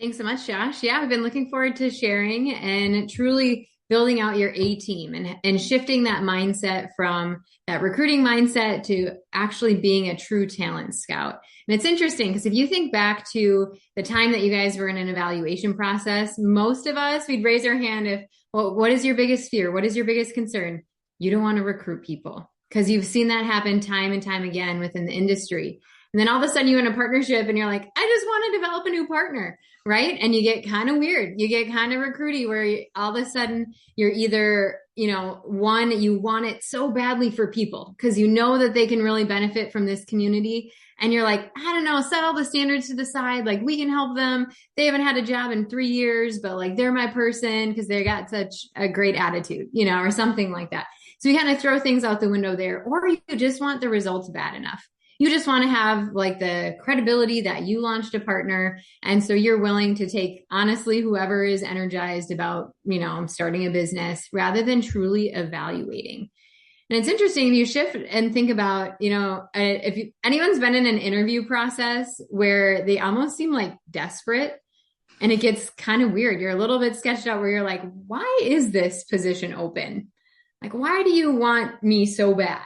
Thanks so much, Josh. Yeah, I've been looking forward to sharing and truly building out your A team and shifting that mindset from that recruiting mindset to actually being a true talent scout. And it's interesting because if you think back to the time that you guys were in an evaluation process, most of us, we'd raise our hand if, well, what is your biggest fear? What is your biggest concern? You don't want to recruit people because you've seen that happen time and time again within the industry. And then all of a sudden you're in a partnership and you're like, I just want to develop a new partner, right? And you get kind of weird. You get kind of recruity where all of a sudden you're either, one, you want it so badly for people because you know that they can really benefit from this community. And you're like, I don't know, set all the standards to the side. Like we can help them. They haven't had a job in 3 years, but like they're my person because they got such a great attitude, or something like that. So you kind of throw things out the window there, or you just want the results bad enough. You just want to have like the credibility that you launched a partner. And so you're willing to take, honestly, whoever is energized about, starting a business rather than truly evaluating. And it's interesting if you shift and think about, if anyone's been in an interview process where they almost seem like desperate and it gets kind of weird. You're a little bit sketched out where you're like, why is this position open? Like, why do you want me so bad,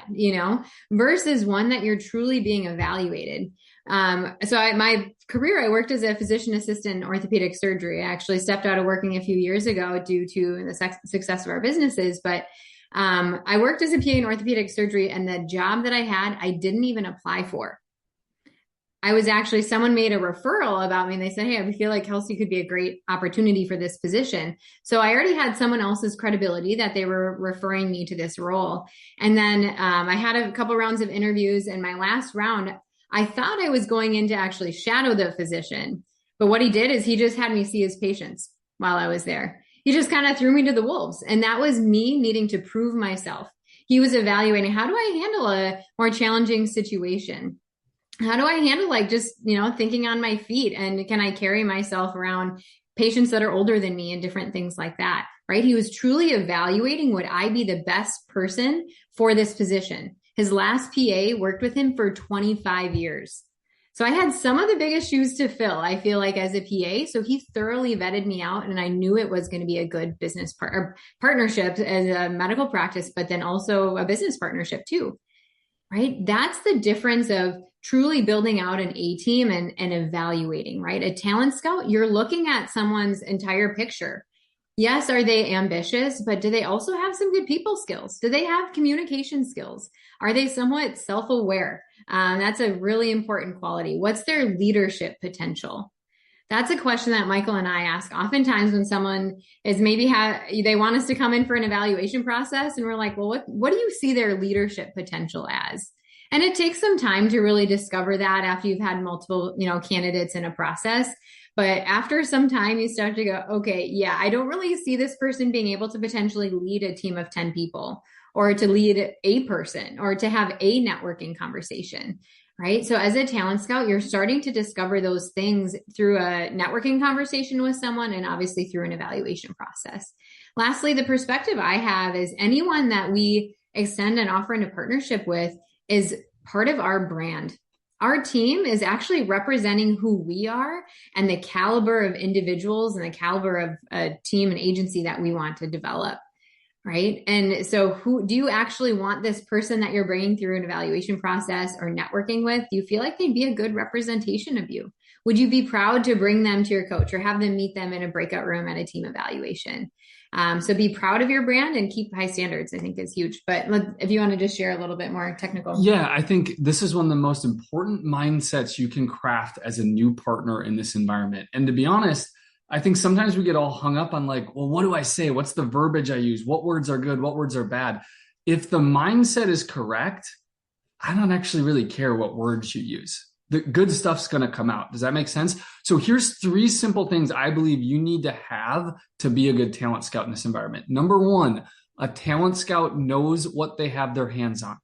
versus one that you're truly being evaluated. My career, I worked as a physician assistant in orthopedic surgery. I actually stepped out of working a few years ago due to the success of our businesses. But I worked as a PA in orthopedic surgery, and the job that I had, I didn't even apply for. Someone made a referral about me and they said, hey, I feel like Kelsey could be a great opportunity for this position. So I already had someone else's credibility that they were referring me to this role. And then I had a couple rounds of interviews, and my last round, I thought I was going in to actually shadow the physician. But what he did is he just had me see his patients while I was there. He just kind of threw me to the wolves. And that was me needing to prove myself. He was evaluating, how do I handle a more challenging situation? How do I handle thinking on my feet, and can I carry myself around patients that are older than me and different things like that, right? He was truly evaluating, would I be the best person for this position? His last PA worked with him for 25 years. So I had some of the biggest shoes to fill, I feel like, as a PA. So he thoroughly vetted me out, and I knew it was going to be a good business partnership as a medical practice, but then also a business partnership too, right? That's the difference of truly building out an A team and evaluating, right? A talent scout, you're looking at someone's entire picture. Yes, are they ambitious, but do they also have some good people skills? Do they have communication skills? Are they somewhat self-aware? That's a really important quality. What's their leadership potential? That's a question that Michael and I ask oftentimes when someone is they want us to come in for an evaluation process, and we're like, well, what do you see their leadership potential as? And it takes some time to really discover that after you've had multiple, candidates in a process. But after some time, you start to go, okay, yeah, I don't really see this person being able to potentially lead a team of 10 people, or to lead a person, or to have a networking conversation, right? So as a talent scout, you're starting to discover those things through a networking conversation with someone, and obviously through an evaluation process. Lastly, the perspective I have is anyone that we extend an offer into partnership with is part of our brand. Our team is actually representing who we are and the caliber of individuals and the caliber of a team and agency that we want to develop, right? And so who do you actually want this person that you're bringing through an evaluation process or networking with? Do you feel like they'd be a good representation of you? Would you be proud to bring them to your coach or have them meet them in a breakout room at a team evaluation? So be proud of your brand and keep high standards, I think, is huge. But if you want to just share a little bit more technical. Yeah, I think this is one of the most important mindsets you can craft as a new partner in this environment. And to be honest, I think sometimes we get all hung up on like, well, what do I say? What's the verbiage I use? What words are good? What words are bad? If the mindset is correct, I don't actually really care what words you use. The good stuff's going to come out. Does that make sense? So here's 3 simple things I believe you need to have to be a good talent scout in this environment. Number 1, a talent scout knows what they have their hands on.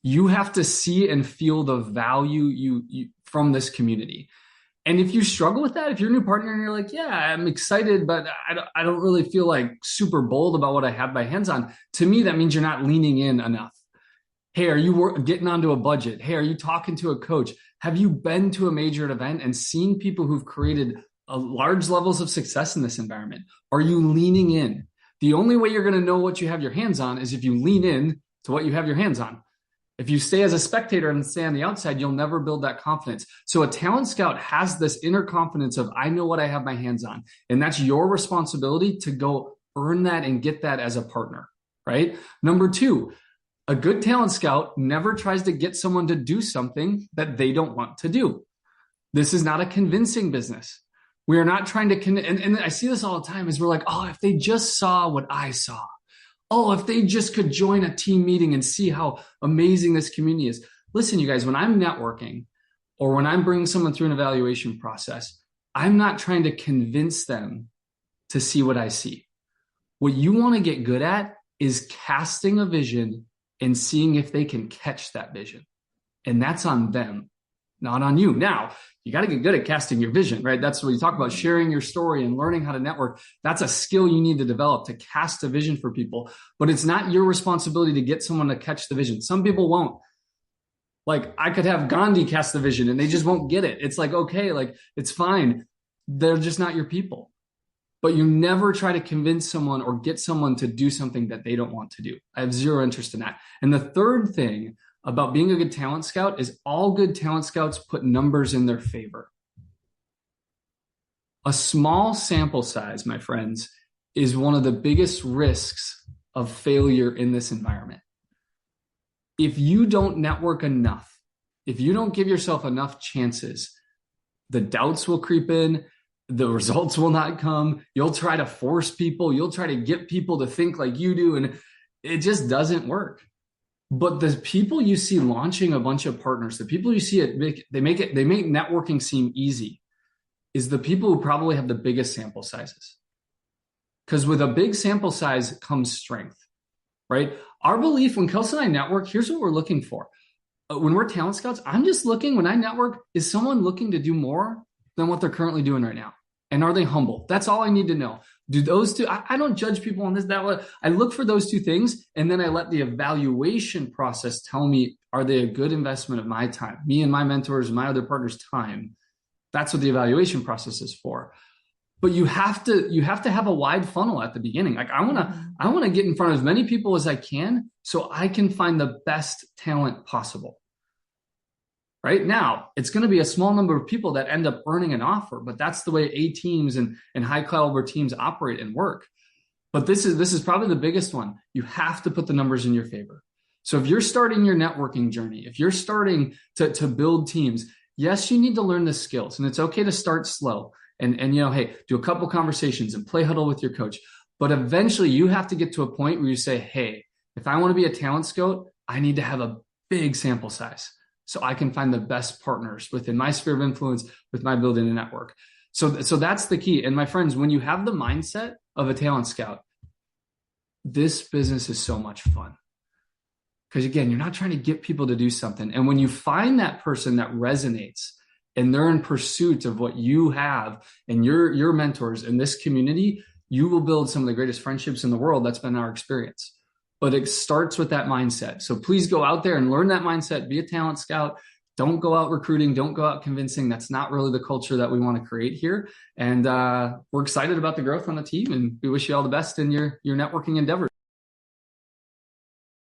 You have to see and feel the value you from this community. And if you struggle with that, if you're a new partner and you're like, yeah, I'm excited, but I don't really feel like super bold about what I have my hands on, to me, that means you're not leaning in enough. Hey, are you getting onto a budget? Hey, are you talking to a coach? Have you been to a major event and seen people who've created large levels of success in this environment? Are you leaning in? The only way you're going to know what you have your hands on is if you lean in to what you have your hands on. If you stay as a spectator and stay on the outside, you'll never build that confidence. So a talent scout has this inner confidence of, I know what I have my hands on. And that's your responsibility to go earn that and get that as a partner, right? Number two, a good talent scout never tries to get someone to do something that they don't want to do. This is not a convincing business. We are not trying to, and I see this all the time is we're like, oh, if they just saw what I saw. Oh, if they just could join a team meeting and see how amazing this community is. Listen, you guys, when I'm networking or when I'm bringing someone through an evaluation process, I'm not trying to convince them to see what I see. What you want to get good at is casting a vision and seeing if they can catch that vision. And that's on them, not on you. Now, you got to get good at casting your vision, right? That's what you talk about, sharing your story and learning how to network. That's a skill you need to develop to cast a vision for people. But it's not your responsibility to get someone to catch the vision. Some people won't. Like I could have Gandhi cast the vision and they just won't get it. It's like, okay, like it's fine. They're just not your people. But you never try to convince someone or get someone to do something that they don't want to do. I have zero interest in that. And the third thing about being a good talent scout is all good talent scouts put numbers in their favor. A small sample size, my friends, is one of the biggest risks of failure in this environment. If you don't network enough, if you don't give yourself enough chances, the doubts will creep in, the results will not come, you'll try to force people, you'll try to get people to think like you do, and it just doesn't work. But the people you see launching a bunch of partners, the people you see they make networking seem easy, is the people who probably have the biggest sample sizes. Because with a big sample size comes strength, right? Our belief when Kelsey and I network, here's what we're looking for. When we're talent scouts, I'm just looking, when I network, is someone looking to do more than what they're currently doing right now? And are they humble? That's all I need to know. Do those two, I don't judge people on this, that way. I look for those two things, and then I let the evaluation process tell me, are they a good investment of my time, me and my mentors, my other partners' time? That's what the evaluation process is for. But you have to have a wide funnel at the beginning. Like I want to get in front of as many people as I can so I can find the best talent possible. Right now, it's going to be a small number of people that end up earning an offer, but that's the way A teams and high caliber teams operate and work. But this is probably the biggest one. You have to put the numbers in your favor. So if you're starting your networking journey, if you're starting to build teams, yes, you need to learn the skills, and it's okay to start slow and hey, do a couple conversations and play huddle with your coach. But eventually you have to get to a point where you say, hey, if I want to be a talent scout, I need to have a big sample size, so I can find the best partners within my sphere of influence with my building a network. So that's the key. And my friends, when you have the mindset of a talent scout, this business is so much fun. Because again, you're not trying to get people to do something. And when you find that person that resonates and they're in pursuit of what you have and your mentors in this community, you will build some of the greatest friendships in the world. That's been our experience. But it starts with that mindset. So please go out there and learn that mindset. Be a talent scout. Don't go out recruiting. Don't go out convincing. That's not really the culture that we want to create here. And we're excited about the growth on the team. And we wish you all the best in your networking endeavors.